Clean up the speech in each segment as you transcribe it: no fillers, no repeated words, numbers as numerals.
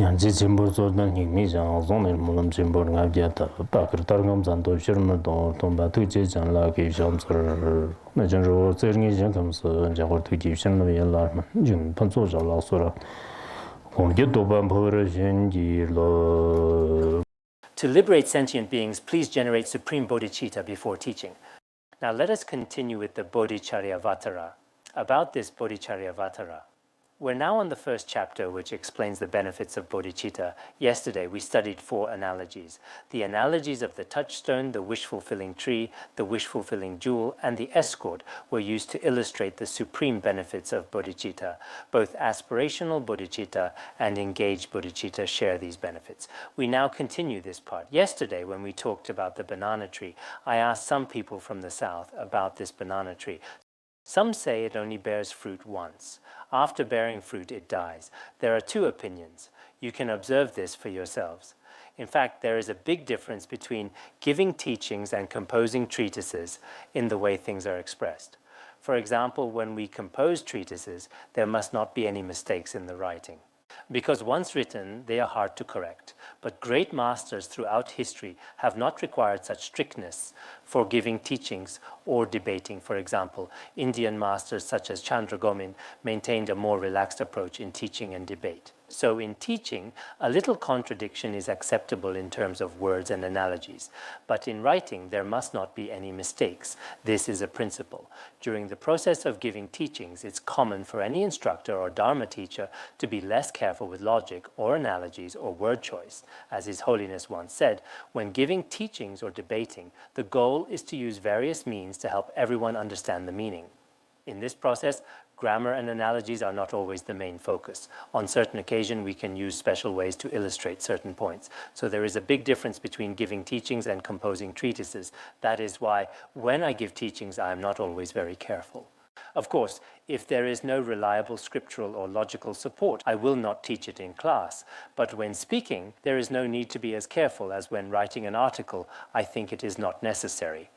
Yanji Jimbo Jordan Himijan, Zonel Mulam Jimbo Naviata, Bakr Targam Zanto Shermado, Tomba Tuji and Laki Jamser, Najan Zerni Jentums, and Jawar Tuji Shanley Alarm, Jim Panzoja Lasura. To liberate sentient beings, please generate supreme bodhicitta before teaching. Now let us continue with the Bodhicharyavatara. About this Bodhicharyavatara, we're now on the first chapter, which explains the benefits of bodhicitta. Yesterday we studied 4 analogies. The analogies of the touchstone, the wish-fulfilling tree, the wish-fulfilling jewel, and the escort were used to illustrate the supreme benefits of bodhicitta. Both aspirational bodhicitta and engaged bodhicitta share these benefits. We now continue this part. Yesterday, when we talked about the banana tree, I asked some people from the south about this banana tree. Some say it only bears fruit once. After bearing fruit, it dies. There are 2 opinions. You can observe this for yourselves. In fact, there is a big difference between giving teachings and composing treatises in the way things are expressed. For example, when we compose treatises, there must not be any mistakes in the writing. Because once written, they are hard to correct. But great masters throughout history have not required such strictness for giving teachings or debating. For example, Indian masters such as Chandragomin maintained a more relaxed approach in teaching and debate. So in teaching, a little contradiction is acceptable in terms of words and analogies. But in writing, there must not be any mistakes. This is a principle. During the process of giving teachings, it's common for any instructor or Dharma teacher to be less careful with logic or analogies or word choice. As His Holiness once said, when giving teachings or debating, the goal is to use various means to help everyone understand the meaning. In this process, grammar and analogies are not always the main focus. On certain occasions, we can use special ways to illustrate certain points. So there is a big difference between giving teachings and composing treatises. That is why when I give teachings, I am not always very careful. Of course, if there is no reliable scriptural or logical support, I will not teach it in class. But when speaking, there is no need to be as careful as when writing an article. I think it is not necessary.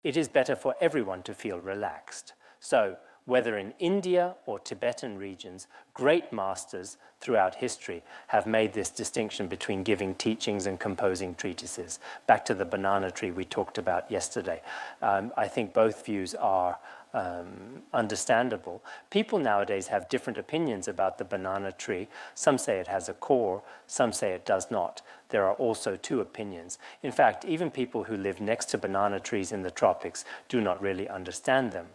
It is better for everyone to feel relaxed. So, whether in India or Tibetan regions, great masters throughout history have made this distinction between giving teachings and composing treatises. Back to the banana tree we talked about yesterday. I think both views are understandable. People nowadays have different opinions about the banana tree. Some say it has a core, some say it does not. There are also 2 opinions. In fact, even people who live next to banana trees in the tropics do not really understand them.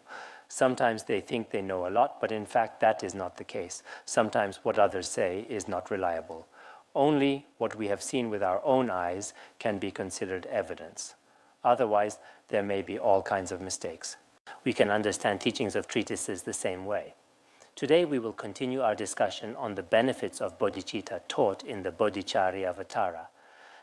Sometimes they think they know a lot, but in fact that is not the case. Sometimes what others say is not reliable. Only what we have seen with our own eyes can be considered evidence. Otherwise, there may be all kinds of mistakes. We can understand teachings of treatises the same way. Today we will continue our discussion on the benefits of bodhicitta taught in the Bodhicharyavatara.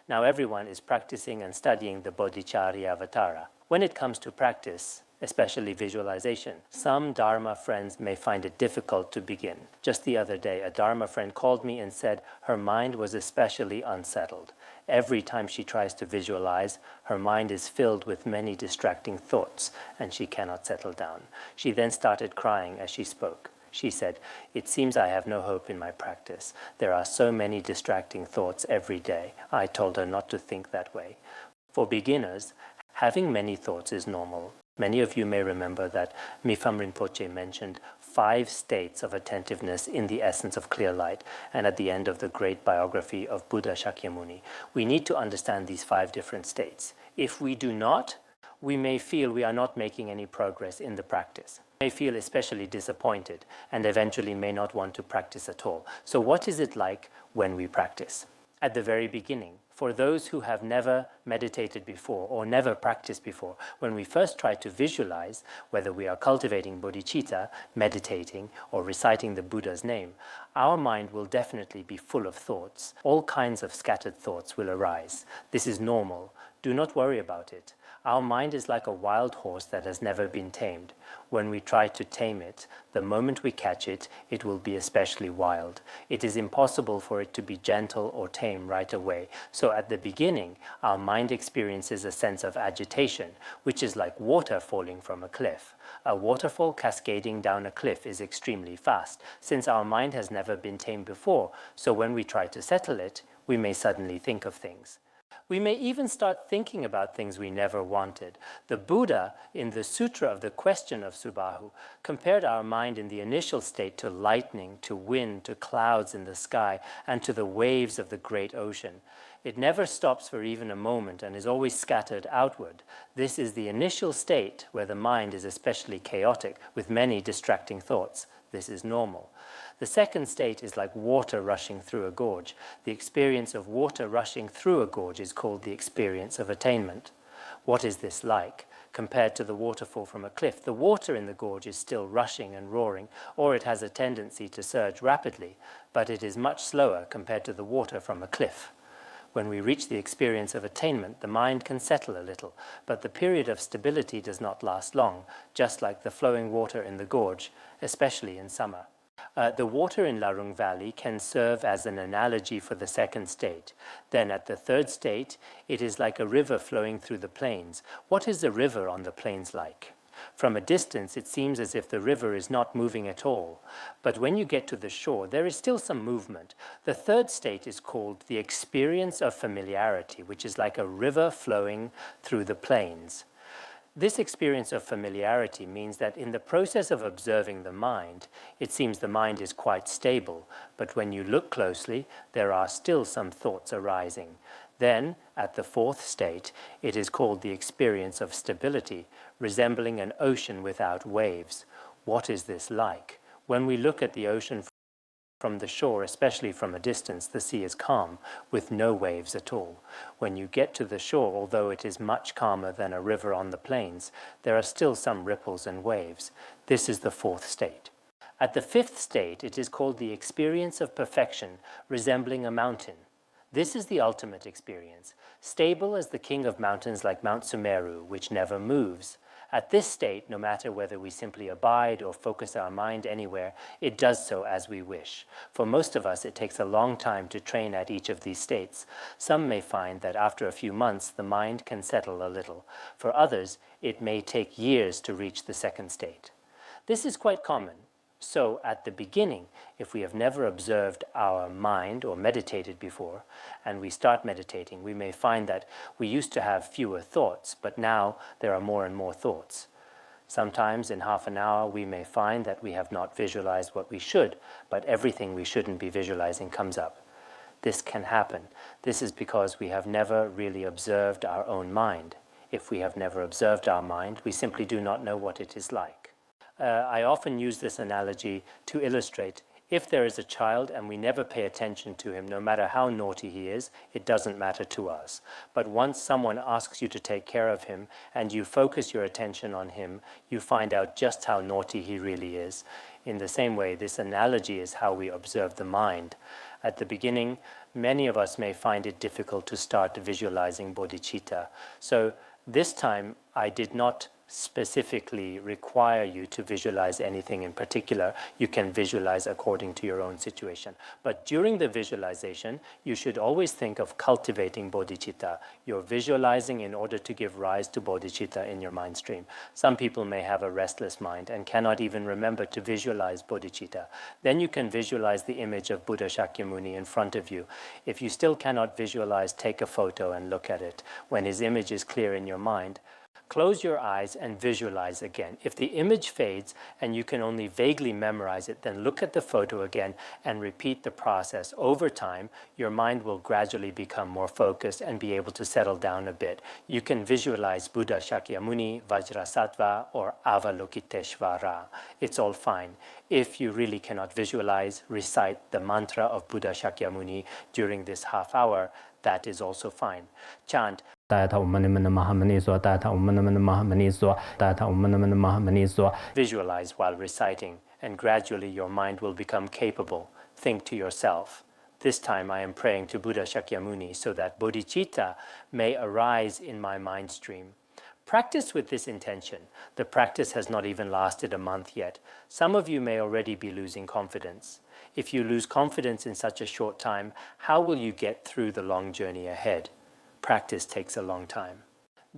Now everyone is practicing and studying the Bodhicharyavatara. When it comes to practice, especially visualization, some Dharma friends may find it difficult to begin. Just the other day, a Dharma friend called me and said her mind was especially unsettled. Every time she tries to visualize, her mind is filled with many distracting thoughts, and she cannot settle down. She then started crying as she spoke. She said, "It seems I have no hope in my practice. There are so many distracting thoughts every day." I told her not to think that way. For beginners, having many thoughts is normal. Many of you may remember that Mipham Rinpoche mentioned 5 states of attentiveness in the essence of clear light, and at the end of the great biography of Buddha Shakyamuni. We need to understand these 5 different states. If we do not, we may feel we are not making any progress in the practice. We may feel especially disappointed and eventually may not want to practice at all. So what is it like when we practice? At the very beginning, for those who have never meditated before or never practiced before, when we first try to visualize, whether we are cultivating bodhicitta, meditating, or reciting the Buddha's name, our mind will definitely be full of thoughts. All kinds of scattered thoughts will arise. This is normal. Do not worry about it. Our mind is like a wild horse that has never been tamed. When we try to tame it, the moment we catch it, it will be especially wild. It is impossible for it to be gentle or tame right away. So at the beginning, our mind experiences a sense of agitation, which is like water falling from a cliff. A waterfall cascading down a cliff is extremely fast, since our mind has never been tamed before. So when we try to settle it, we may suddenly think of things. We may even start thinking about things we never wanted. The Buddha, in the Sutra of the Question of Subahu, compared our mind in the initial state to lightning, to wind, to clouds in the sky, and to the waves of the great ocean. It never stops for even a moment and is always scattered outward. This is the initial state where the mind is especially chaotic, with many distracting thoughts. This is normal. The second state is like water rushing through a gorge. The experience of water rushing through a gorge is called the experience of attainment. What is this like? Compared to the waterfall from a cliff, the water in the gorge is still rushing and roaring, or it has a tendency to surge rapidly, but it is much slower compared to the water from a cliff. When we reach the experience of attainment, the mind can settle a little, but the period of stability does not last long, just like the flowing water in the gorge, especially in summer. The water in Larung Valley can serve as an analogy for the second state. Then at the third state, it is like a river flowing through the plains. What is the river on the plains like? From a distance, it seems as if the river is not moving at all. But when you get to the shore, there is still some movement. The third state is called the experience of familiarity, which is like a river flowing through the plains. This experience of familiarity means that in the process of observing the mind, it seems the mind is quite stable, but when you look closely, there are still some thoughts arising. Then, at the fourth state, it is called the experience of stability, resembling an ocean without waves. What is this like? When we look at the ocean from the shore, especially from a distance, the sea is calm, with no waves at all. When you get to the shore, although it is much calmer than a river on the plains, there are still some ripples and waves. This is the fourth state. At the fifth state, it is called the experience of perfection, resembling a mountain. This is the ultimate experience, stable as the king of mountains like Mount Sumeru, which never moves. At this state, no matter whether we simply abide or focus our mind anywhere, it does so as we wish. For most of us, it takes a long time to train at each of these states. Some may find that after a few months, the mind can settle a little. For others, it may take years to reach the second state. This is quite common. So at the beginning, if we have never observed our mind or meditated before, and we start meditating, we may find that we used to have fewer thoughts, but now there are more and more thoughts. Sometimes in half an hour, we may find that we have not visualized what we should, but everything we shouldn't be visualizing comes up. This can happen. This is because we have never really observed our own mind. If we have never observed our mind, we simply do not know what it is like. I often use this analogy to illustrate if there is a child and we never pay attention to him, no matter how naughty he is, it doesn't matter to us. But once someone asks you to take care of him and you focus your attention on him, you find out just how naughty he really is. In the same way, this analogy is how we observe the mind. At the beginning, many of us may find it difficult to start visualizing bodhicitta. So this time, I did not specifically require you to visualize anything in particular. You can visualize according to your own situation. But during the visualization, you should always think of cultivating bodhicitta. You're visualizing in order to give rise to bodhicitta in your mind stream. Some people may have a restless mind and cannot even remember to visualize bodhicitta. Then you can visualize the image of Buddha Shakyamuni in front of you. If you still cannot visualize, take a photo and look at it. When his image is clear in your mind, close your eyes and visualize again. If the image fades and you can only vaguely memorize it, then look at the photo again and repeat the process. Over time, your mind will gradually become more focused and be able to settle down a bit. You can visualize Buddha Shakyamuni, Vajrasattva, or Avalokiteshvara. It's all fine. If you really cannot visualize, recite the mantra of Buddha Shakyamuni during this half hour. That is also fine. Chant. Visualize while reciting, and gradually your mind will become capable. Think to yourself, this time I am praying to Buddha Shakyamuni so that bodhicitta may arise in my mind stream. Practice with this intention. The practice has not even lasted a month yet. Some of you may already be losing confidence. If you lose confidence in such a short time, how will you get through the long journey ahead? Practice takes a long time.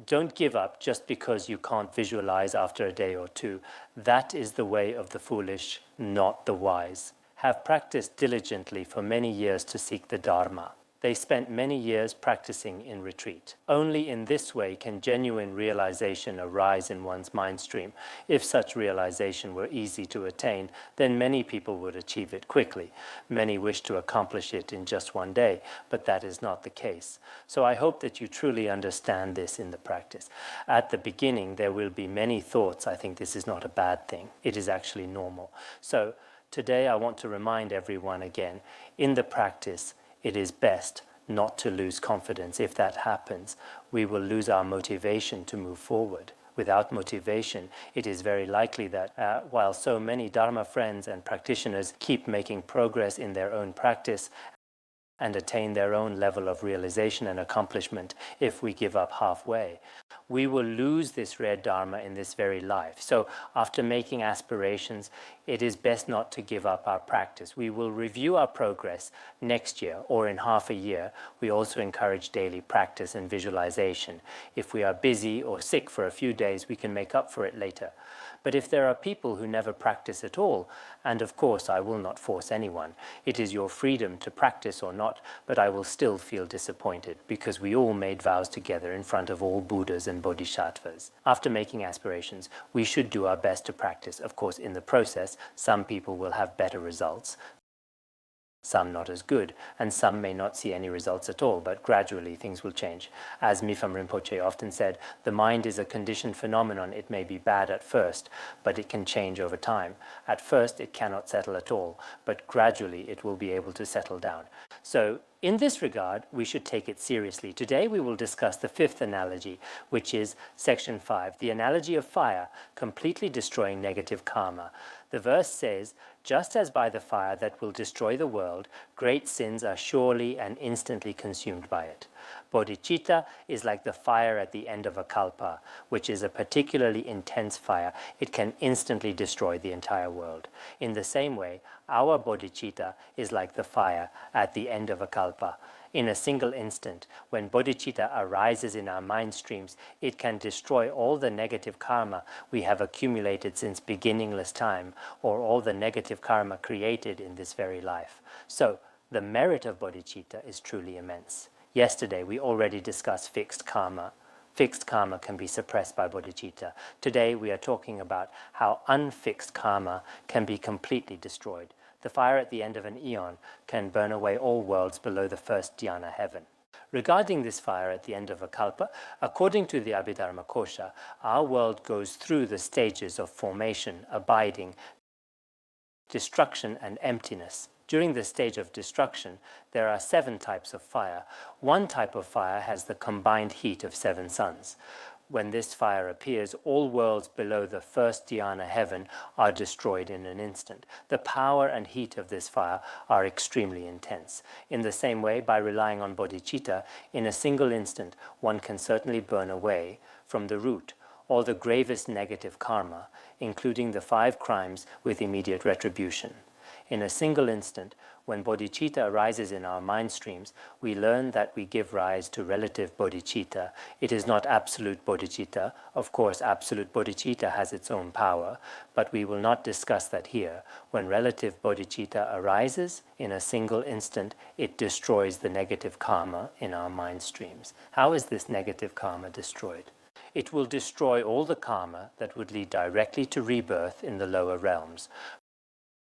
Don't give up just because you can't visualize after a day or two. That is the way of the foolish, not the wise. Have practiced diligently for many years to seek the Dharma. They spent many years practicing in retreat. Only in this way can genuine realization arise in one's mind stream. If such realization were easy to attain, then many people would achieve it quickly. Many wish to accomplish it in just one day, but that is not the case. So I hope that you truly understand this in the practice. At the beginning, there will be many thoughts. I think this is not a bad thing. It is actually normal. So today I want to remind everyone again, in the practice, it is best not to lose confidence. If that happens, we will lose our motivation to move forward. Without motivation, it is very likely that while so many Dharma friends and practitioners keep making progress in their own practice and attain their own level of realization and accomplishment, if we give up halfway, we will lose this rare Dharma in this very life. So after making aspirations, it is best not to give up our practice. We will review our progress next year or in half a year. We also encourage daily practice and visualization. If we are busy or sick for a few days, we can make up for it later. But if there are people who never practice at all, and of course I will not force anyone, it is your freedom to practice or not, but I will still feel disappointed because we all made vows together in front of all Buddhas and Bodhisattvas. After making aspirations, we should do our best to practice. Of course, in the process, some people will have better results, some not as good, and some may not see any results at all, but gradually things will change. As Mipham Rinpoche often said, the mind is a conditioned phenomenon. It may be bad at first, but it can change over time. At first, it cannot settle at all, but gradually it will be able to settle down. So, in this regard, we should take it seriously. Today we will discuss the fifth analogy, which is section 5, the analogy of fire, completely destroying negative karma. The verse says, just as by the fire that will destroy the world, great sins are surely and instantly consumed by it. Bodhicitta is like the fire at the end of a kalpa, which is a particularly intense fire. It can instantly destroy the entire world. In the same way, our bodhicitta is like the fire at the end of a kalpa. In a single instant, when bodhicitta arises in our mind streams, it can destroy all the negative karma we have accumulated since beginningless time, or all the negative karma created in this very life. So, the merit of bodhicitta is truly immense. Yesterday, we already discussed fixed karma. Fixed karma can be suppressed by bodhicitta. Today, we are talking about how unfixed karma can be completely destroyed. The fire at the end of an eon can burn away all worlds below the first dhyana heaven. Regarding this fire at the end of a kalpa, according to the Abhidharma Kosha, our world goes through the stages of formation, abiding, destruction, and emptiness. During the stage of destruction, there are 7 types of fire. One type of fire has the combined heat of 7 suns. When this fire appears, all worlds below the first dhyana heaven are destroyed in an instant. The power and heat of this fire are extremely intense. In the same way, by relying on bodhicitta, in a single instant, one can certainly burn away from the root all the gravest negative karma, including the 5 crimes with immediate retribution. In a single instant, when bodhicitta arises in our mind streams, we learn that we give rise to relative bodhicitta. It is not absolute bodhicitta. Of course, absolute bodhicitta has its own power, but we will not discuss that here. When relative bodhicitta arises in a single instant, it destroys the negative karma in our mind streams. How is this negative karma destroyed? It will destroy all the karma that would lead directly to rebirth in the lower realms.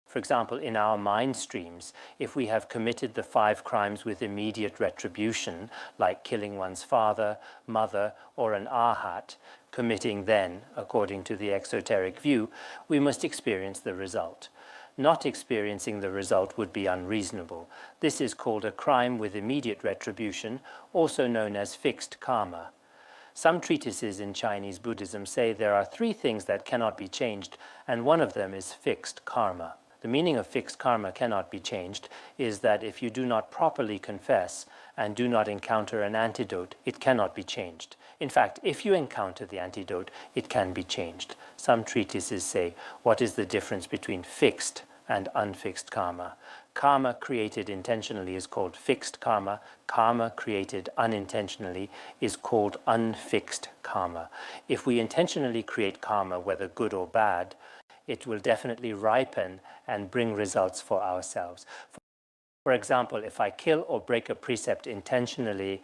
For example, in our mind streams, if we have committed the 5 crimes with immediate retribution, like killing one's father, mother, or an arhat, committing then, according to the exoteric view, we must experience the result. Not experiencing the result would be unreasonable. This is called a crime with immediate retribution, also known as fixed karma. Some treatises in Chinese Buddhism say there are 3 things that cannot be changed, and one of them is fixed karma. The meaning of fixed karma cannot be changed is that if you do not properly confess and do not encounter an antidote, it cannot be changed. In fact, if you encounter the antidote, it can be changed. Some treatises say, what is the difference between fixed and unfixed karma? Karma created intentionally is called fixed karma. Karma created unintentionally is called unfixed karma. If we intentionally create karma, whether good or bad, it will definitely ripen and bring results for ourselves. For example, if I kill or break a precept intentionally,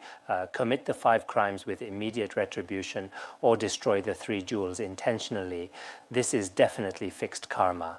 commit the 5 crimes with immediate retribution, or destroy the 3 jewels intentionally, this is definitely fixed karma.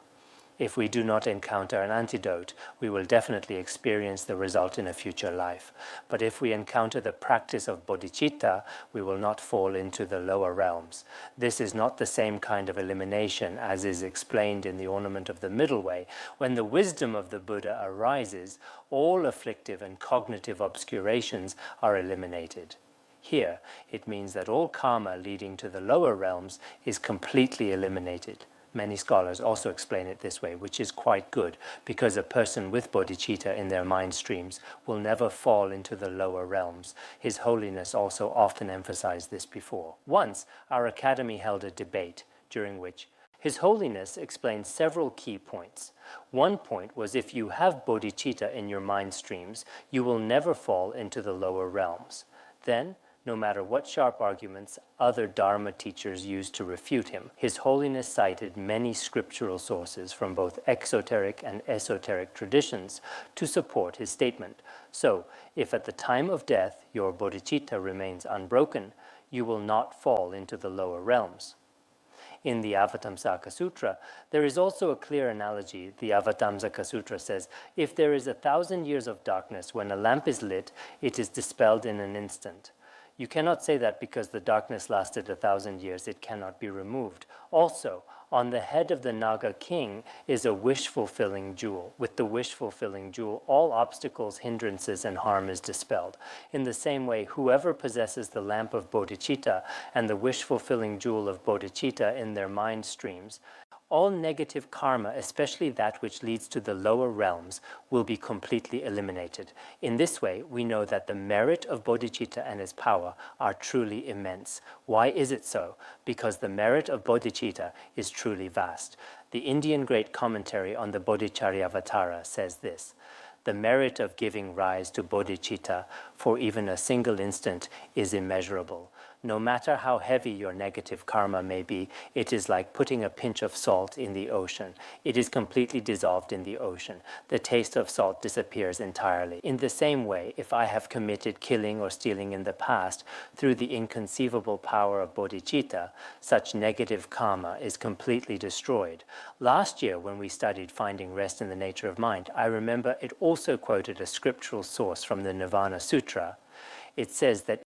If we do not encounter an antidote, we will definitely experience the result in a future life. But if we encounter the practice of bodhicitta, we will not fall into the lower realms. This is not the same kind of elimination as is explained in the Ornament of the Middle Way. When the wisdom of the Buddha arises, all afflictive and cognitive obscurations are eliminated. Here, it means that all karma leading to the lower realms is completely eliminated. Many scholars also explain it this way, which is quite good, because a person with bodhicitta in their mind streams will never fall into the lower realms. His Holiness also often emphasized this before. Once, our academy held a debate, during which His Holiness explained several key points. One point was, if you have bodhicitta in your mind streams, you will never fall into the lower realms. Then, no matter what sharp arguments other Dharma teachers used to refute him, His Holiness cited many scriptural sources from both exoteric and esoteric traditions to support his statement. So, if at the time of death your bodhicitta remains unbroken, you will not fall into the lower realms. In the Avatamsaka Sutra, there is also a clear analogy. The Avatamsaka Sutra says, if there is 1,000 years of darkness, when a lamp is lit, it is dispelled in an instant. You cannot say that because the darkness lasted 1,000 years, it cannot be removed. Also, on the head of the Naga king is a wish-fulfilling jewel. With the wish-fulfilling jewel, all obstacles, hindrances, and harm is dispelled. In the same way, whoever possesses the lamp of bodhicitta and the wish-fulfilling jewel of bodhicitta in their mind streams, all negative karma, especially that which leads to the lower realms, will be completely eliminated. In this way, we know that the merit of bodhicitta and its power are truly immense. Why is it so? Because the merit of bodhicitta is truly vast. The Indian great commentary on the Bodhicharyavatara says this: the merit of giving rise to bodhicitta for even a single instant is immeasurable. No matter how heavy your negative karma may be, it is like putting a pinch of salt in the ocean. It is completely dissolved in the ocean. The taste of salt disappears entirely. In the same way, if I have committed killing or stealing in the past, through the inconceivable power of bodhicitta, such negative karma is completely destroyed. Last year, when we studied Finding Rest in the Nature of Mind, I remember it also quoted a scriptural source from the Nirvana Sutra. It says that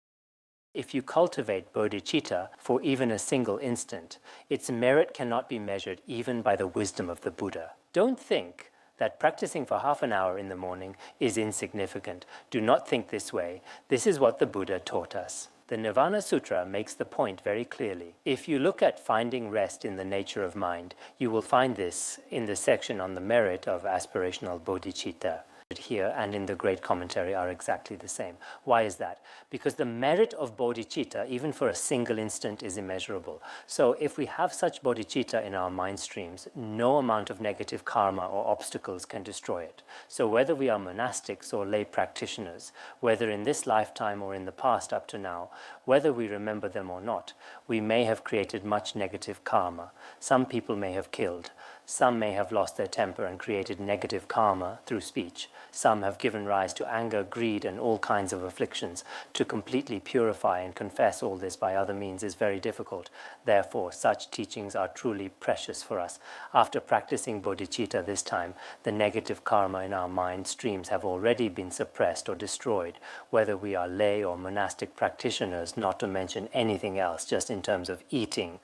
if you cultivate bodhicitta for even a single instant, its merit cannot be measured even by the wisdom of the Buddha. Don't think that practicing for half an hour in the morning is insignificant. Do not think this way. This is what the Buddha taught us. The Nirvana Sutra makes the point very clearly. If you look at Finding Rest in the Nature of Mind, you will find this in the section on the merit of aspirational bodhicitta. Here and in the great commentary are exactly the same. Why is that? Because the merit of bodhicitta, even for a single instant, is immeasurable. So if we have such bodhicitta in our mind streams, no amount of negative karma or obstacles can destroy it. So whether we are monastics or lay practitioners, whether in this lifetime or in the past up to now, whether we remember them or not, we may have created much negative karma. Some people may have killed. Some may have lost their temper and created negative karma through speech. Some have given rise to anger, greed, and all kinds of afflictions. To completely purify and confess all this by other means is very difficult. Therefore, such teachings are truly precious for us. After practicing bodhicitta this time, the negative karma in our mind streams have already been suppressed or destroyed, whether we are lay or monastic practitioners, not to mention anything else, just in terms of eating.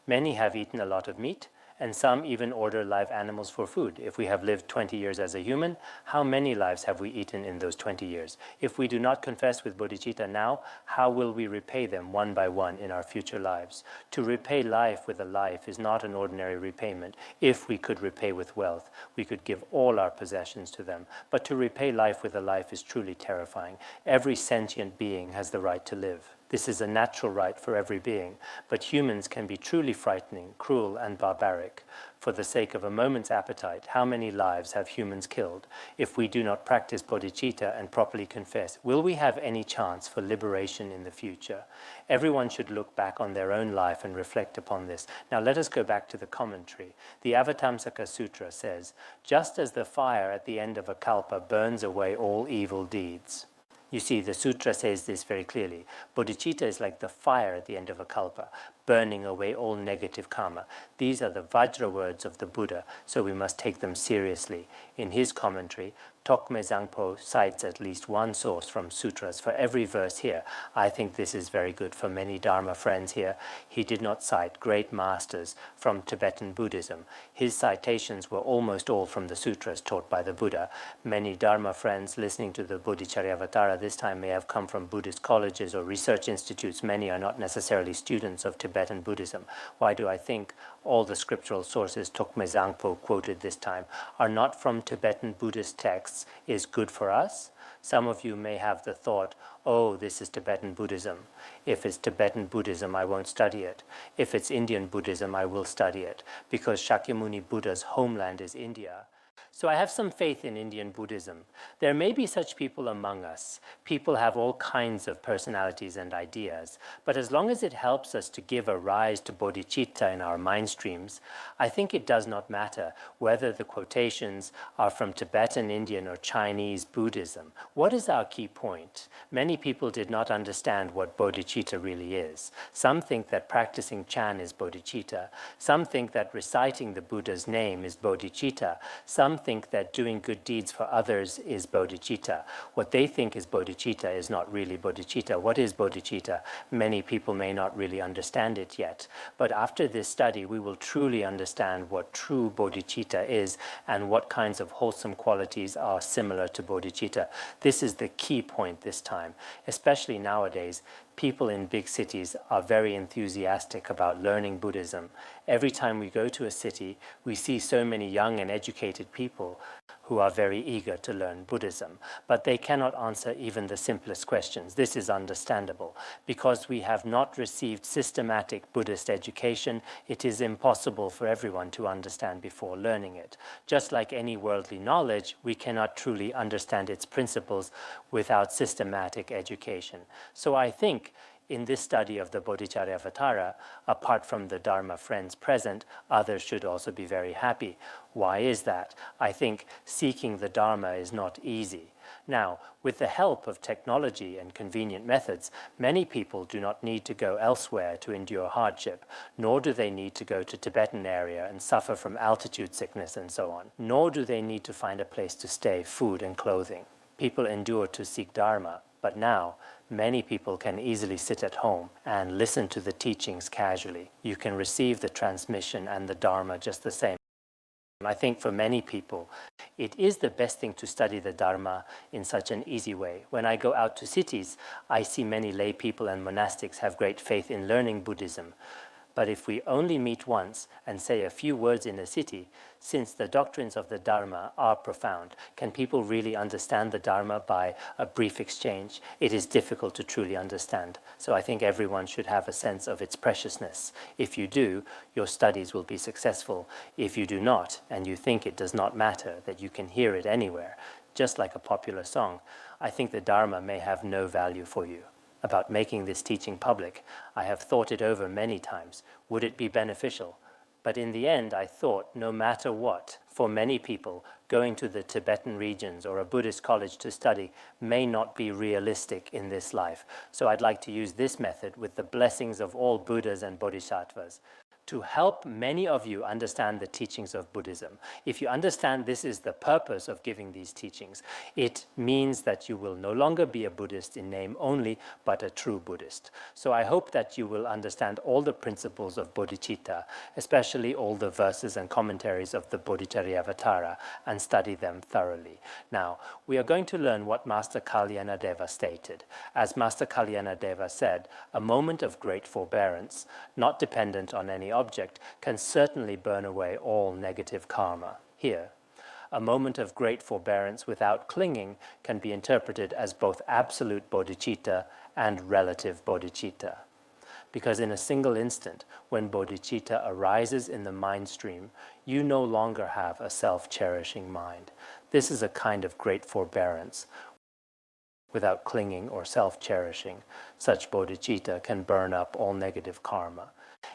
Many have eaten a lot of meat, and some even order live animals for food. If we have lived 20 years as a human, how many lives have we eaten in those 20 years? If we do not confess with bodhicitta now, how will we repay them one by one in our future lives? To repay life with a life is not an ordinary repayment. If we could repay with wealth, we could give all our possessions to them. But to repay life with a life is truly terrifying. Every sentient being has the right to live. This is a natural right for every being, but humans can be truly frightening, cruel, and barbaric. For the sake of a moment's appetite, how many lives have humans killed? If we do not practice bodhicitta and properly confess, will we have any chance for liberation in the future? Everyone should look back on their own life and reflect upon this. Now let us go back to the commentary. The Avatamsaka Sutra says, just as the fire at the end of a kalpa burns away all evil deeds. You see, the sutra says this very clearly. Bodhicitta is like the fire at the end of a kalpa, burning away all negative karma. These are the Vajra words of the Buddha, so we must take them seriously. In his commentary, Tokme Zangpo cites at least one source from sutras for every verse here. I think this is very good for many Dharma friends here. He did not cite great masters from Tibetan Buddhism. His citations were almost all from the sutras taught by the Buddha. Many Dharma friends listening to the Bodhicharyavatara this time may have come from Buddhist colleges or research institutes. Many are not necessarily students of Tibetan Buddhism. Why do I think all the scriptural sources Tokme Zangpo quoted this time are not from Tibetan Buddhist texts is good for us? Some of you may have the thought, oh, this is Tibetan Buddhism. If it's Tibetan Buddhism, I won't study it. If it's Indian Buddhism, I will study it, because Shakyamuni Buddha's homeland is India. So I have some faith in Indian Buddhism. There may be such people among us. People have all kinds of personalities and ideas. But as long as it helps us to give a rise to bodhicitta in our mind streams, I think it does not matter whether the quotations are from Tibetan, Indian, or Chinese Buddhism. What is our key point? Many people did not understand what bodhicitta really is. Some think that practicing Chan is bodhicitta. Some think that reciting the Buddha's name is bodhicitta. Some think that doing good deeds for others is bodhicitta. What they think is bodhicitta is not really bodhicitta. What is bodhicitta? Many people may not really understand it yet. But after this study, we will truly understand what true bodhicitta is and what kinds of wholesome qualities are similar to bodhicitta. This is the key point this time. Especially nowadays, people in big cities are very enthusiastic about learning Buddhism. Every time we go to a city, we see so many young and educated people who are very eager to learn Buddhism, but they cannot answer even the simplest questions. This is understandable. Because we have not received systematic Buddhist education, it is impossible for everyone to understand before learning it. Just like any worldly knowledge, we cannot truly understand its principles without systematic education. So I think in this study of the Bodhicharyavatara, apart from the Dharma friends present, others should also be very happy. Why is that? I think seeking the Dharma is not easy. Now, with the help of technology and convenient methods, many people do not need to go elsewhere to endure hardship, nor do they need to go to Tibetan area and suffer from altitude sickness and so on, nor do they need to find a place to stay, food and clothing. People endure to seek Dharma, but now, many people can easily sit at home and listen to the teachings casually. You can receive the transmission and the Dharma just the same. I think for many people, it is the best thing to study the Dharma in such an easy way. When I go out to cities, I see many lay people and monastics have great faith in learning Buddhism. But if we only meet once and say a few words in a city, since the doctrines of the Dharma are profound, can people really understand the Dharma by a brief exchange? It is difficult to truly understand. So I think everyone should have a sense of its preciousness. If you do, your studies will be successful. If you do not, and you think it does not matter, that you can hear it anywhere, just like a popular song, I think the Dharma may have no value for you. About making this teaching public, I have thought it over many times. Would it be beneficial? But in the end, I thought, no matter what, for many people, going to the Tibetan regions or a Buddhist college to study may not be realistic in this life. So I'd like to use this method with the blessings of all Buddhas and Bodhisattvas to help many of you understand the teachings of Buddhism. If you understand this is the purpose of giving these teachings, it means that you will no longer be a Buddhist in name only, but a true Buddhist. So I hope that you will understand all the principles of bodhicitta, especially all the verses and commentaries of the Bodhicharyavatara, and study them thoroughly. Now, we are going to learn what Master Kalyanadeva stated. As Master Kalyanadeva said, a moment of great forbearance, not dependent on any object, can certainly burn away all negative karma. Here, A moment of great forbearance without clinging can be interpreted as both absolute bodhicitta and relative bodhicitta. Because in a single instant, when bodhicitta arises in the mind stream, you no longer have a self-cherishing mind. This is a kind of great forbearance. Without clinging or self-cherishing, such bodhicitta can burn up all negative karma.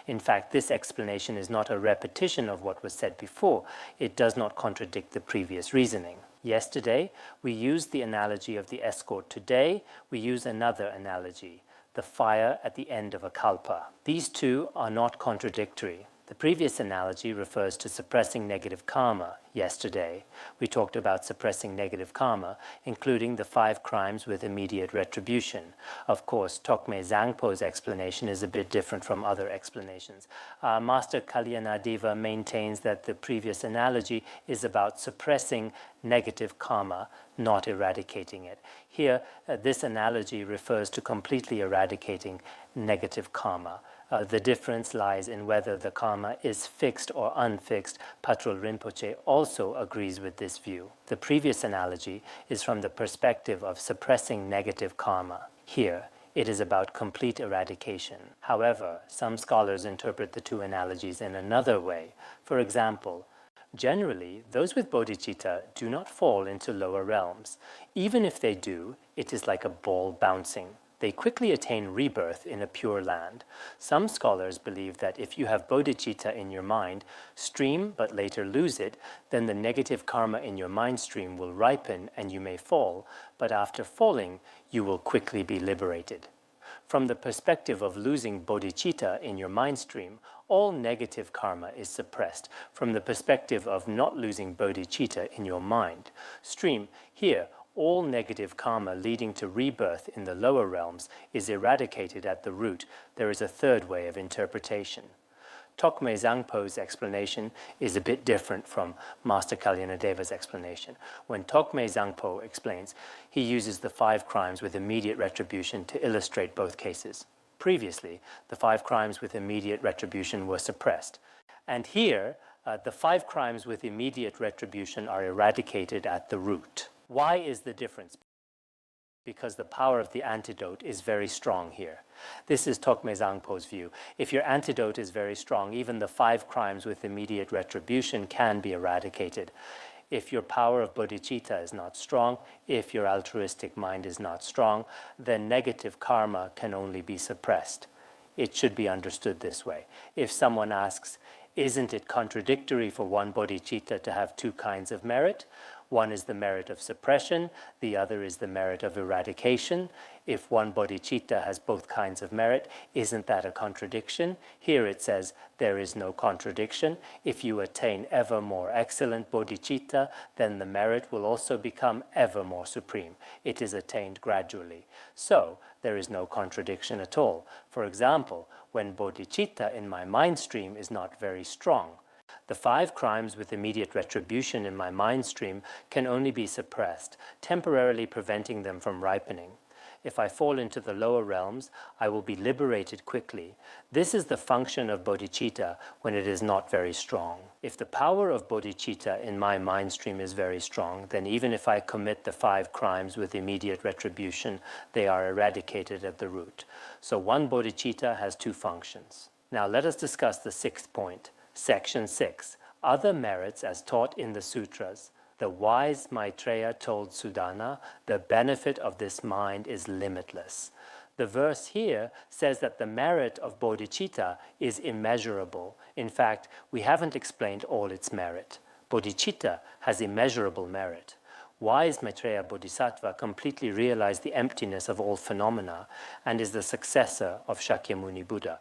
In fact, this explanation is not a repetition of what was said before. It does not contradict the previous reasoning. Yesterday, we used the analogy of the escort. Today, we use another analogy, the fire at the end of a kalpa. These two are not contradictory. The previous analogy refers to suppressing negative karma. Yesterday, we talked about suppressing negative karma, including the 5 crimes with immediate retribution. Of course, Tokme Zangpo's explanation is a bit different from other explanations. Master Kalyanadeva maintains that the previous analogy is about suppressing negative karma, not eradicating it. Here, this analogy refers to completely eradicating negative karma. The difference lies in whether the karma is fixed or unfixed. Patrul Rinpoche also agrees with this view. The previous analogy is from the perspective of suppressing negative karma. Here, it is about complete eradication. However, some scholars interpret the two analogies in another way. For example, generally, those with bodhicitta do not fall into lower realms. Even if they do, it is like a ball bouncing. They quickly attain rebirth in a pure land. Some scholars believe that if you have bodhicitta in your mind stream but later lose it, then the negative karma in your mind stream will ripen and you may fall, but after falling, you will quickly be liberated. From the perspective of losing bodhicitta in your mind stream, all negative karma is suppressed. From the perspective of not losing bodhicitta in your mind stream, here, all negative karma leading to rebirth in the lower realms is eradicated at the root. There is a third way of interpretation. Tokme Zangpo's explanation is a bit different from Master Kalyanadeva's explanation. When Tokme Zangpo explains, he uses the 5 crimes with immediate retribution to illustrate both cases. Previously, the 5 crimes with immediate retribution were suppressed. And here, the 5 crimes with immediate retribution are eradicated at the root. Why is the difference? Because the power of the antidote is very strong here. This is Tokme Zangpo's view. If your antidote is very strong, even the 5 crimes with immediate retribution can be eradicated. If your power of bodhicitta is not strong, if your altruistic mind is not strong, then negative karma can only be suppressed. It should be understood this way. If someone asks, isn't it contradictory for one bodhicitta to have 2 kinds of merit? One is the merit of suppression, the other is the merit of eradication. If one bodhicitta has both kinds of merit, isn't that a contradiction? Here it says there is no contradiction. If you attain ever more excellent bodhicitta, then the merit will also become ever more supreme. It is attained gradually. So there is no contradiction at all. For example, when bodhicitta in my mind stream is not very strong, the 5 crimes with immediate retribution in my mind stream can only be suppressed, temporarily preventing them from ripening. If I fall into the lower realms, I will be liberated quickly. This is the function of bodhicitta when it is not very strong. If the power of bodhicitta in my mind stream is very strong, then even if I commit the 5 crimes with immediate retribution, they are eradicated at the root. So one bodhicitta has 2 functions. Now let us discuss the 6th point. Section 6. Other merits as taught in the sutras. The wise Maitreya told Sudana, the benefit of this mind is limitless. The verse here says that the merit of bodhicitta is immeasurable. In fact, we haven't explained all its merit. Bodhicitta has immeasurable merit. Wise Maitreya Bodhisattva completely realized the emptiness of all phenomena and is the successor of Shakyamuni Buddha.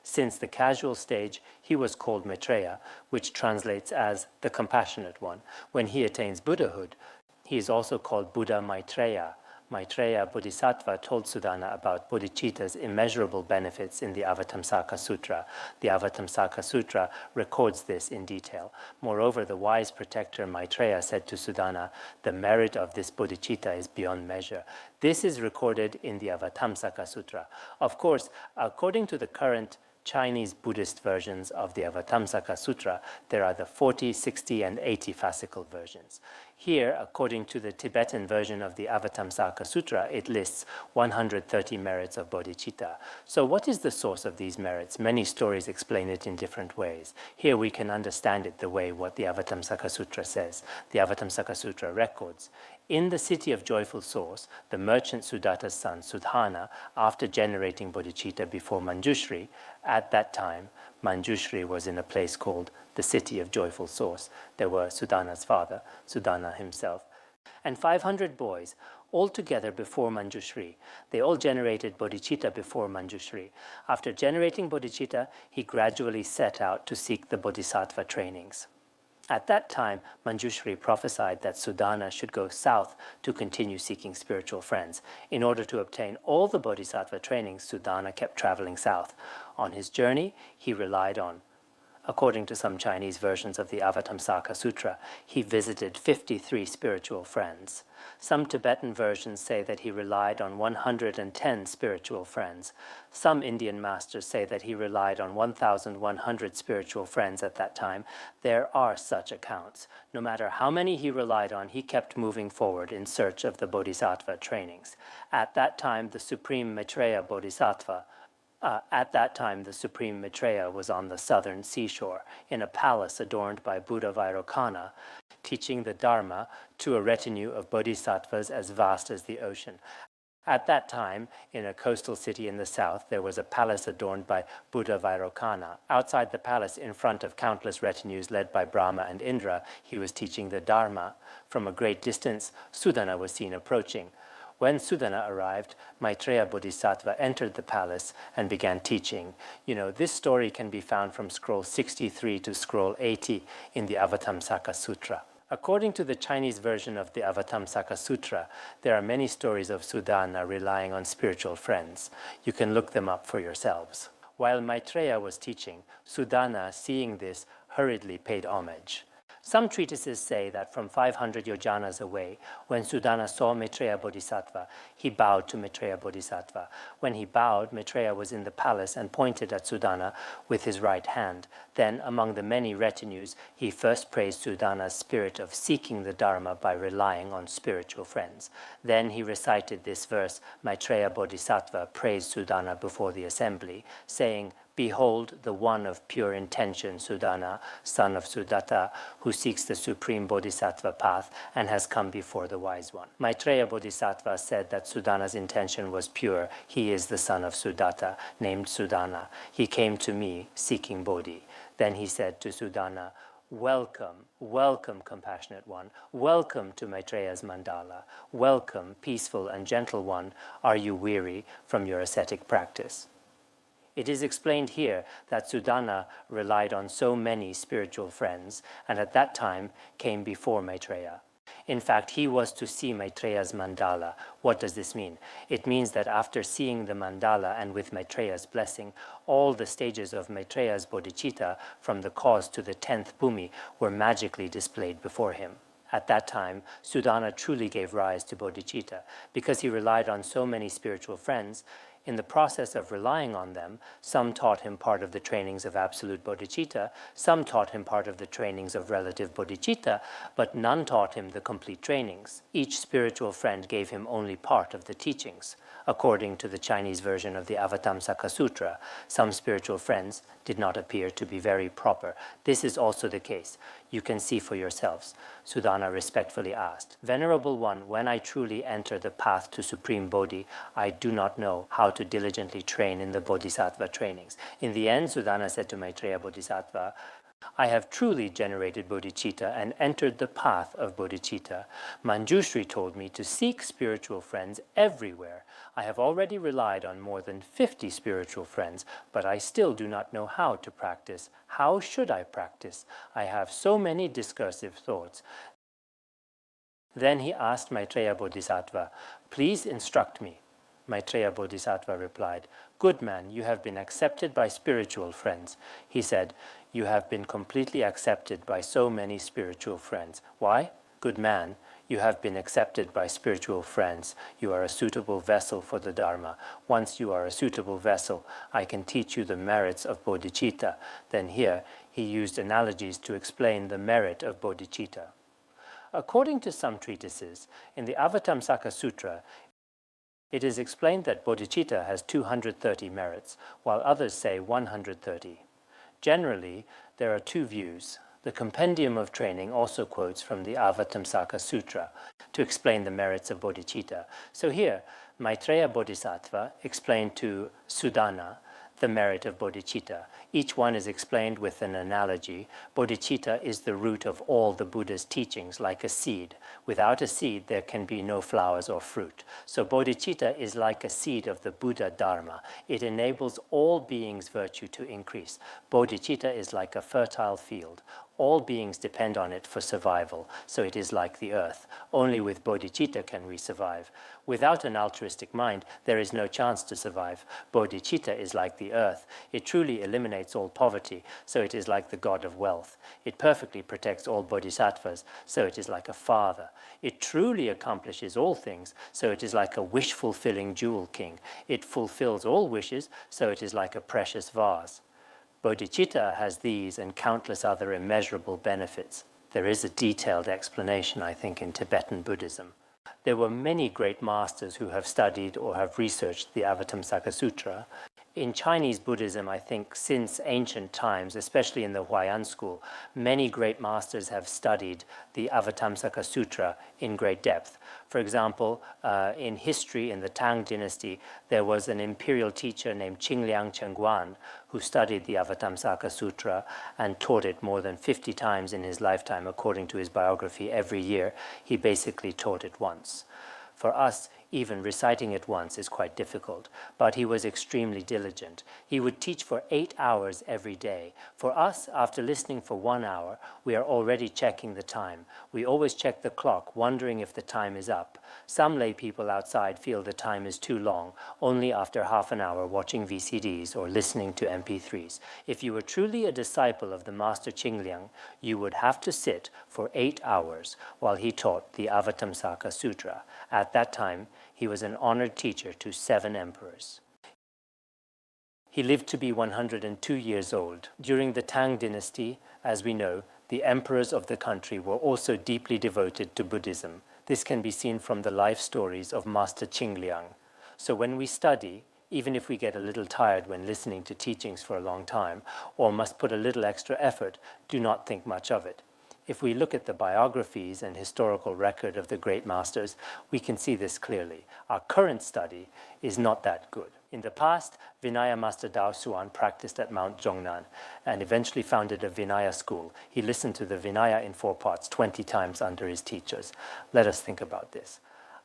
Since the casual stage, he was called Maitreya, which translates as the compassionate one. When he attains Buddhahood, he is also called Buddha Maitreya. Maitreya Bodhisattva told Sudana about bodhicitta's immeasurable benefits in the Avatamsaka Sutra. The Avatamsaka Sutra records this in detail. Moreover, the wise protector Maitreya said to Sudana, the merit of this bodhicitta is beyond measure. This is recorded in the Avatamsaka Sutra. Of course, according to the current Chinese Buddhist versions of the Avatamsaka Sutra, there are the 40, 60, and 80 fascicle versions. Here, according to the Tibetan version of the Avatamsaka Sutra, it lists 130 merits of bodhicitta. So what is the source of these merits? Many stories explain it in different ways. Here we can understand it the way what the Avatamsaka Sutra says. The Avatamsaka Sutra records, in the city of joyful source, the merchant Sudatta's son, Sudhana, after generating bodhicitta before Manjushri, at that time, Manjushri was in a place called the city of joyful source. There were Sudhana's father, Sudhana himself, and 500 boys, all together before Manjushri. They all generated bodhicitta before Manjushri. After generating bodhicitta, he gradually set out to seek the bodhisattva trainings. At that time, Manjushri prophesied that Sudhana should go south to continue seeking spiritual friends. In order to obtain all the bodhisattva trainings, Sudhana kept traveling south. On his journey, he relied on, according to some Chinese versions of the Avatamsaka Sutra, he visited 53 spiritual friends. Some Tibetan versions say that he relied on 110 spiritual friends. Some Indian masters say that he relied on 1,100 spiritual friends at that time. There are such accounts. No matter how many he relied on, he kept moving forward in search of the bodhisattva trainings. At that time, the Supreme Maitreya Bodhisattva was on the southern seashore in a palace adorned by Buddha Vairocana, teaching the Dharma to a retinue of bodhisattvas as vast as the ocean. At that time, in a coastal city in the south, there was a palace adorned by Buddha Vairocana. Outside the palace, in front of countless retinues led by Brahma and Indra, he was teaching the Dharma. From a great distance, Sudhana was seen approaching. When Sudhana arrived, Maitreya Bodhisattva entered the palace and began teaching. This story can be found from scroll 63 to scroll 80 in the Avatamsaka Sutra. According to the Chinese version of the Avatamsaka Sutra, there are many stories of Sudhana relying on spiritual friends. You can look them up for yourselves. While Maitreya was teaching, Sudhana, seeing this, hurriedly paid homage. Some treatises say that from 500 yojanas away, when Sudhana saw Maitreya Bodhisattva, he bowed to Maitreya Bodhisattva. When he bowed, Maitreya was in the palace and pointed at Sudhana with his right hand. Then, among the many retinues, he first praised Sudhana's spirit of seeking the Dharma by relying on spiritual friends. Then he recited this verse, Maitreya Bodhisattva praised Sudhana before the assembly, saying, "Behold the one of pure intention, Sudhana, son of Sudatta, who seeks the supreme bodhisattva path and has come before the wise one." Maitreya Bodhisattva said that Sudhana's intention was pure. He is the son of Sudatta, named Sudhana. He came to me seeking Bodhi. Then he said to Sudhana, "Welcome, welcome, compassionate one. Welcome to Maitreya's mandala. Welcome, peaceful and gentle one. Are you weary from your ascetic practice?" It is explained here that Sudhana relied on so many spiritual friends and at that time came before Maitreya. In fact, he was to see Maitreya's mandala. What does this mean? It means that after seeing the mandala and with Maitreya's blessing, all the stages of Maitreya's bodhicitta, from the cause to the 10th bhumi, were magically displayed before him. At that time, Sudhana truly gave rise to bodhicitta. Because he relied on so many spiritual friends, in the process of relying on them, some taught him part of the trainings of absolute bodhicitta, some taught him part of the trainings of relative bodhicitta, but none taught him the complete trainings. Each spiritual friend gave him only part of the teachings. According to the Chinese version of the Avatamsaka Sutra, some spiritual friends did not appear to be very proper. This is also the case. You can see for yourselves. Sudhana respectfully asked, "Venerable One, when I truly enter the path to Supreme Bodhi, I do not know how to diligently train in the Bodhisattva trainings." In the end, Sudhana said to Maitreya Bodhisattva, "I have truly generated bodhicitta and entered the path of bodhicitta. Manjushri told me to seek spiritual friends everywhere. I have already relied on more than 50 spiritual friends, but I still do not know how to practice. How should I practice? I have so many discursive thoughts." Then he asked Maitreya Bodhisattva, "Please instruct me." Maitreya Bodhisattva replied, "Good man, you have been accepted by spiritual friends." He said, "You have been completely accepted by so many spiritual friends. Why? Good man, You have been accepted by spiritual friends. You are a suitable vessel for the Dharma. Once you are a suitable vessel, I can teach you the merits of Bodhicitta. Then here, he used analogies to explain the merit of Bodhicitta. According to some treatises, in the Avatamsaka Sutra, it is explained that Bodhicitta has 230 merits, while others say 130. Generally, there are two views. The Compendium of Training also quotes from the Avatamsaka Sutra to explain the merits of Bodhicitta. So here, Maitreya Bodhisattva explained to Sudana the merit of Bodhicitta. Each one is explained with an analogy. Bodhicitta is the root of all the Buddha's teachings, like a seed. Without a seed, there can be no flowers or fruit. So Bodhicitta is like a seed of the Buddha Dharma. It enables all beings' virtue to increase. Bodhicitta is like a fertile field. All beings depend on it for survival, so it is like the earth. Only with bodhicitta can we survive. Without an altruistic mind, there is no chance to survive. Bodhicitta is like the earth. It truly eliminates all poverty, so it is like the god of wealth. It perfectly protects all bodhisattvas, so it is like a father. It truly accomplishes all things, so it is like a wish-fulfilling jewel king. It fulfills all wishes, so it is like a precious vase. Bodhicitta has these and countless other immeasurable benefits. There is a detailed explanation, I think, in Tibetan Buddhism. There were many great masters who have studied or have researched the Avatamsaka Sutra. In Chinese Buddhism, I think, since ancient times, especially in the Huayan school, many great masters have studied the Avatamsaka Sutra in great depth. For example, in history, in the Tang dynasty, there was an imperial teacher named Qingliang Chengguan who studied the Avatamsaka Sutra and taught it more than 50 times in his lifetime, according to his biography. Every year, he basically taught it once. For us, even reciting it once is quite difficult, but he was extremely diligent. He would teach for 8 hours every day. For us, after listening for 1 hour, we are already checking the time. We always check the clock, wondering if the time is up. Some lay people outside feel the time is too long, only after half an hour watching VCDs or listening to MP3s. If you were truly a disciple of the Master Qingliang, you would have to sit for 8 hours while he taught the Avatamsaka Sutra. At that time, he was an honored teacher to 7 emperors. He lived to be 102 years old. During the Tang dynasty, as we know, the emperors of the country were also deeply devoted to Buddhism. This can be seen from the life stories of Master Qingliang. So when we study, even if we get a little tired when listening to teachings for a long time, or must put a little extra effort, do not think much of it. If we look at the biographies and historical record of the great masters, we can see this clearly. Our current study is not that good. In the past, Vinaya Master Dao Suan practiced at Mount Zhongnan and eventually founded a Vinaya school. He listened to the Vinaya in 4 parts 20 times under his teachers. Let us think about this.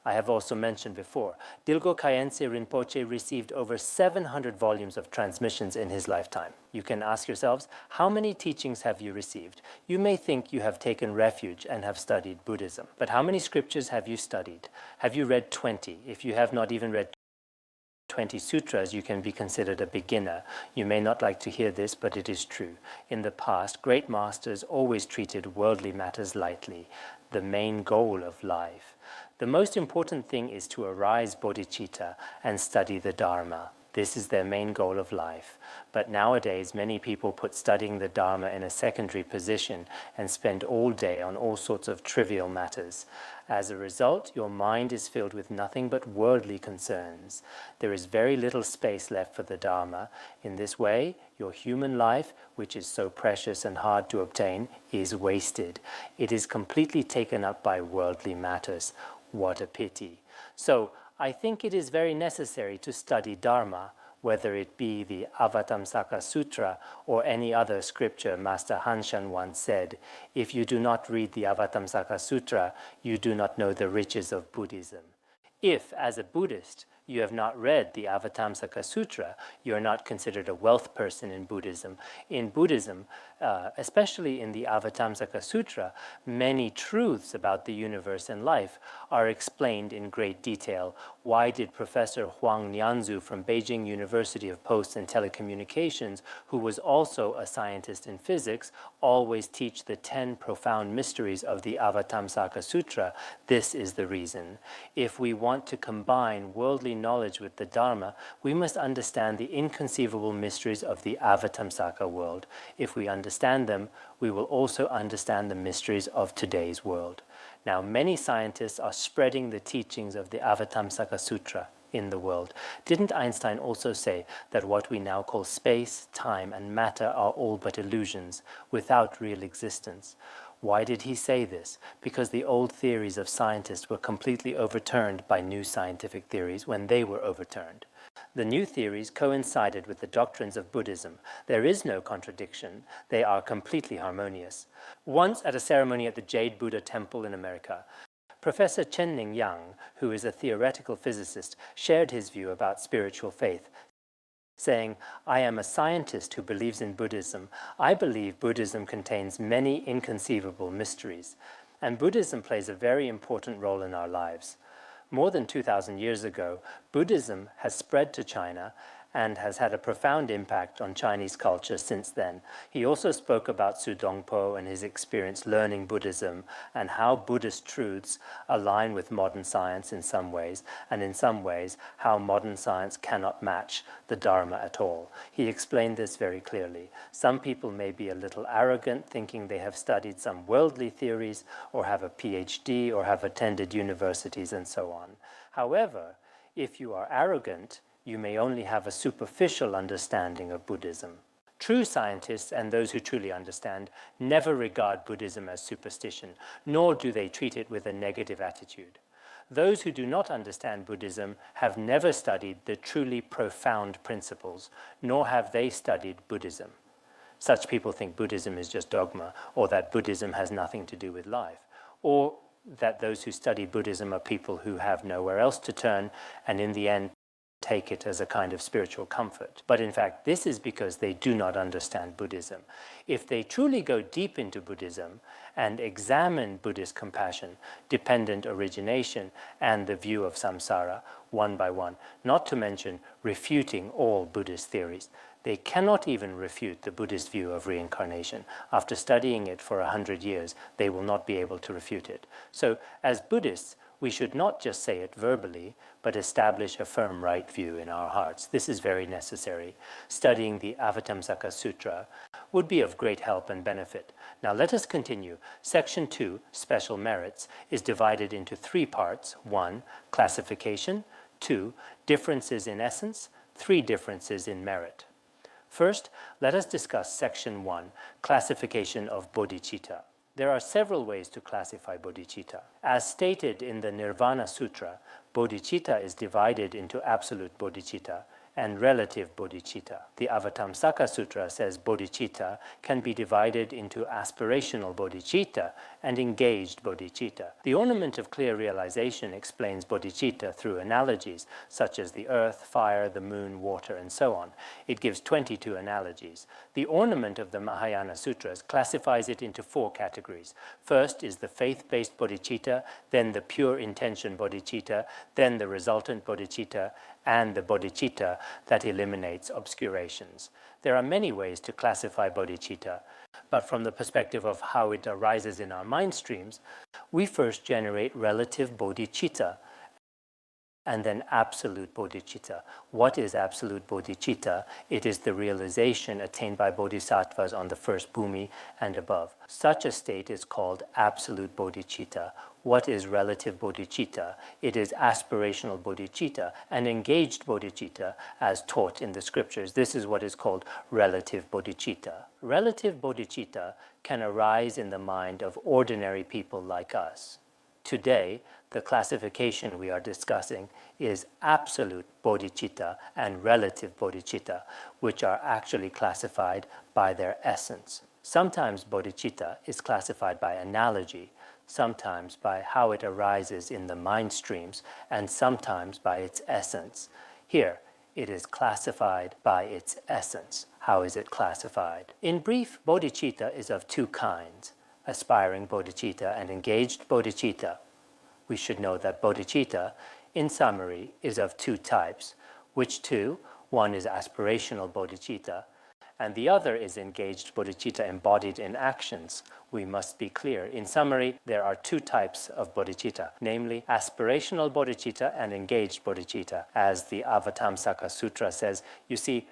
I have also mentioned before, Dilgo Khyentse Rinpoche received over 700 volumes of transmissions in his lifetime. You can ask yourselves, how many teachings have you received? You may think you have taken refuge and have studied Buddhism. But how many scriptures have you studied? Have you read 20? If you have not even read 20 sutras, you can be considered a beginner. You may not like to hear this, but it is true. In the past, great masters always treated worldly matters lightly, the main goal of life. The most important thing is to arise bodhicitta and study the Dharma. This is their main goal of life. But nowadays, many people put studying the Dharma in a secondary position and spend all day on all sorts of trivial matters. As a result, your mind is filled with nothing but worldly concerns. There is very little space left for the Dharma. In this way, your human life, which is so precious and hard to obtain, is wasted. It is completely taken up by worldly matters. What a pity. So, I think it is very necessary to study Dharma, whether it be the Avatamsaka Sutra or any other scripture. Master Hanshan once said, if you do not read the Avatamsaka Sutra, you do not know the riches of Buddhism. If, as a Buddhist, you have not read the Avatamsaka Sutra, you are not considered a wealth person in Buddhism. In Buddhism, especially in the Avatamsaka Sutra, many truths about the universe and life are explained in great detail. Why did Professor Huang Nianzu from Beijing University of Posts and Telecommunications, who was also a scientist in physics, always teach the 10 profound mysteries of the Avatamsaka Sutra? This is the reason. If we want to combine worldly knowledge with the Dharma, we must understand the inconceivable mysteries of the Avatamsaka world. If we understand them, we will also understand the mysteries of today's world. Now, many scientists are spreading the teachings of the Avatamsaka Sutra in the world. Didn't Einstein also say that what we now call space, time, and matter are all but illusions, without real existence? Why did he say this? Because the old theories of scientists were completely overturned by new scientific theories when they were overturned. The new theories coincided with the doctrines of Buddhism. There is no contradiction. They are completely harmonious. Once at a ceremony at the Jade Buddha Temple in America, Professor Chen-Ning Yang, who is a theoretical physicist, shared his view about spiritual faith, saying, "I am a scientist who believes in Buddhism. I believe Buddhism contains many inconceivable mysteries, and Buddhism plays a very important role in our lives." More than 2,000 years ago, Buddhism has spread to China and has had a profound impact on Chinese culture since then. He also spoke about Su Dongpo and his experience learning Buddhism and how Buddhist truths align with modern science in some ways, and in some ways how modern science cannot match the Dharma at all. He explained this very clearly. Some people may be a little arrogant, thinking they have studied some worldly theories or have a PhD or have attended universities and so on. However, if you are arrogant, you may only have a superficial understanding of Buddhism. True scientists and those who truly understand never regard Buddhism as superstition, nor do they treat it with a negative attitude. Those who do not understand Buddhism have never studied the truly profound principles, nor have they studied Buddhism. Such people think Buddhism is just dogma, or that Buddhism has nothing to do with life, or that those who study Buddhism are people who have nowhere else to turn, and in the end take it as a kind of spiritual comfort. But in fact, this is because they do not understand Buddhism. If they truly go deep into Buddhism and examine Buddhist compassion, dependent origination, and the view of samsara, one by one, not to mention refuting all Buddhist theories, they cannot even refute the Buddhist view of reincarnation. After studying it for 100 years, they will not be able to refute it. So, as Buddhists, we should not just say it verbally, but establish a firm right view in our hearts. This is very necessary. Studying the Avatamsaka Sutra would be of great help and benefit. Now let us continue. Section 2, Special Merits, is divided into 3 parts. 1, Classification. 2, Differences in Essence. 3, Differences in Merit. First, let us discuss Section 1, Classification of Bodhicitta. There are several ways to classify bodhicitta. As stated in the Nirvana Sutra, bodhicitta is divided into absolute bodhicitta and relative bodhicitta. The Avatamsaka Sutra says bodhicitta can be divided into aspirational bodhicitta and engaged bodhicitta. The ornament of clear realization explains bodhicitta through analogies, such as the earth, fire, the moon, water, and so on. It gives 22 analogies. The ornament of the Mahayana Sutras classifies it into 4 categories. First is the faith-based bodhicitta, then the pure intention bodhicitta, then the resultant bodhicitta, and the bodhicitta that eliminates obscurations. There are many ways to classify bodhicitta, but from the perspective of how it arises in our mind streams, we first generate relative bodhicitta and then absolute bodhicitta. What is absolute bodhicitta? It is the realization attained by bodhisattvas on the first bhumi and above. Such a state is called absolute bodhicitta. What is relative bodhicitta? It is aspirational bodhicitta and engaged bodhicitta as taught in the scriptures. This is what is called relative bodhicitta. Relative bodhicitta can arise in the mind of ordinary people like us. Today, the classification we are discussing is absolute bodhicitta and relative bodhicitta, which are actually classified by their essence. Sometimes bodhicitta is classified by analogy. sometimes by how it arises in the mind streams, and sometimes by its essence. Here, it is classified by its essence. How is it classified? In brief, bodhicitta is of two kinds, aspiring bodhicitta and engaged bodhicitta. We should know that bodhicitta, in summary, is of two types. Which two? One is aspirational bodhicitta, and the other is engaged bodhicitta embodied in actions. We must be clear. In summary, there are two types of bodhicitta, namely aspirational bodhicitta and engaged bodhicitta. As the Avatamsaka Sutra says, you see,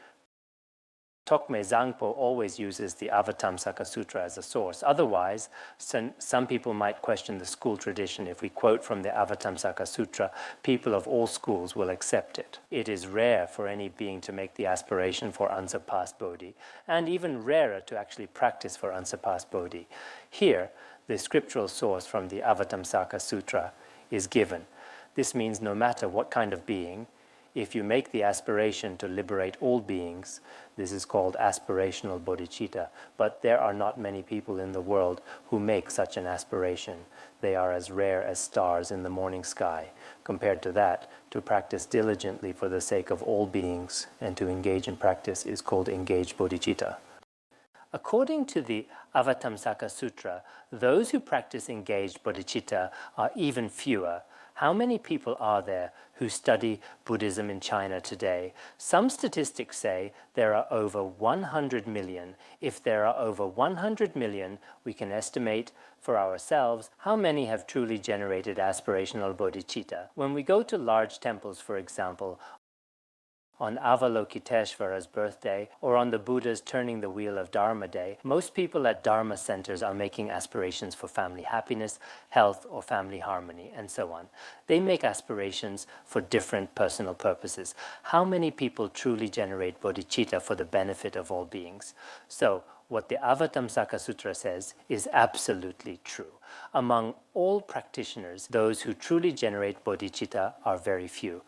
Tokme Zangpo always uses the Avatamsaka Sutra as a source. Otherwise, some people might question the school tradition. If we quote from the Avatamsaka Sutra, people of all schools will accept it. It is rare for any being to make the aspiration for unsurpassed bodhi, and even rarer to actually practice for unsurpassed bodhi. Here, the scriptural source from the Avatamsaka Sutra is given. This means no matter what kind of being, if you make the aspiration to liberate all beings, this is called aspirational bodhicitta. But there are not many people in the world who make such an aspiration. They are as rare as stars in the morning sky. Compared to that, to practice diligently for the sake of all beings and to engage in practice is called engaged bodhicitta. According to the Avatamsaka Sutra, those who practice engaged bodhicitta are even fewer. How many people are there who study Buddhism in China today? Some statistics say there are over 100 million. If there are over 100 million, we can estimate for ourselves how many have truly generated aspirational bodhicitta. When we go to large temples, for example, on Avalokiteshvara's birthday, or on the Buddha's turning the wheel of Dharma day, most people at Dharma centers are making aspirations for family happiness, health, or family harmony, and so on. They make aspirations for different personal purposes. How many people truly generate bodhicitta for the benefit of all beings? So, what the Avatamsaka Sutra says is absolutely true. Among all practitioners, those who truly generate bodhicitta are very few.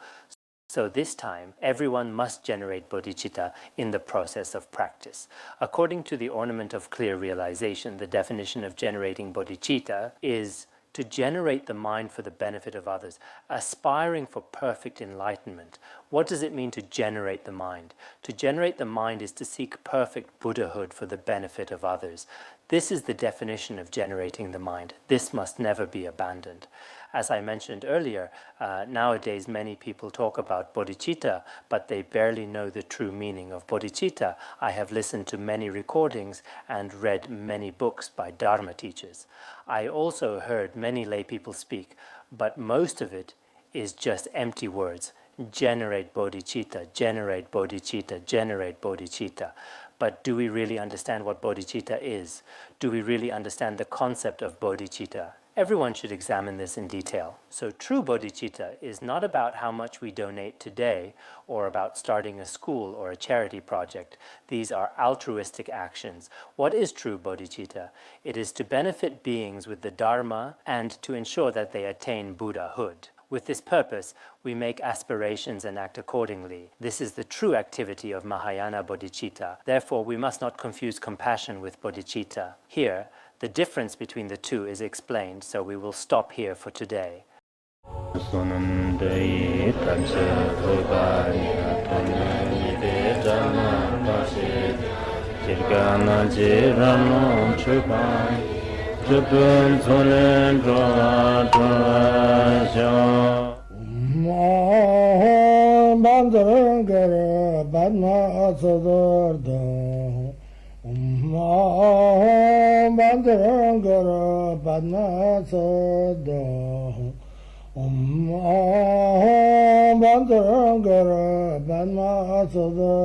So this time, everyone must generate bodhicitta in the process of practice. According to the Ornament of Clear Realization, the definition of generating bodhicitta is to generate the mind for the benefit of others, aspiring for perfect enlightenment. What does it mean to generate the mind? To generate the mind is to seek perfect Buddhahood for the benefit of others. This is the definition of generating the mind. This must never be abandoned. As I mentioned earlier, nowadays many people talk about bodhicitta, but they barely know the true meaning of bodhicitta. I have listened to many recordings and read many books by Dharma teachers. I also heard many lay people speak, but most of it is just empty words. Generate bodhicitta, generate bodhicitta, generate bodhicitta. But do we really understand what bodhicitta is? Do we really understand the concept of bodhicitta? Everyone should examine this in detail. So true bodhicitta is not about how much we donate today or about starting a school or a charity project. These are altruistic actions. What is true bodhicitta? It is to benefit beings with the Dharma and to ensure that they attain Buddhahood. With this purpose, we make aspirations and act accordingly. This is the true activity of Mahayana bodhicitta. Therefore, we must not confuse compassion with bodhicitta. Here, the difference between the two is explained, so we will stop here for today. Bandharangara Padmasada Bandharangara Padmasada